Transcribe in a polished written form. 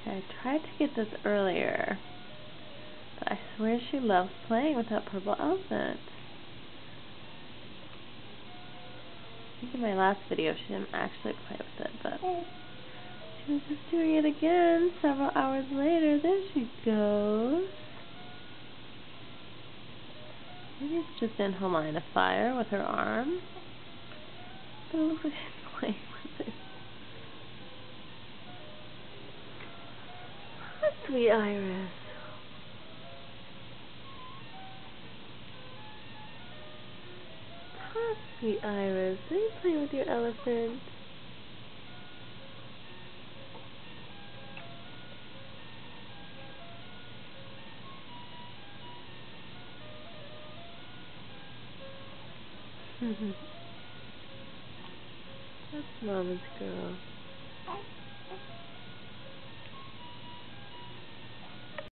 I tried to get this earlier, but I swear she loves playing with that purple elephant. I think in my last video she didn't actually play with it, but she was just doing it again several hours later. There she goes. Maybe it's just in her line of fire with her arm. But it looks like she's playing with it. Hi, sweet Iris. Hi, sweet Iris. Are you playing with your elephant? That's Mama's girl.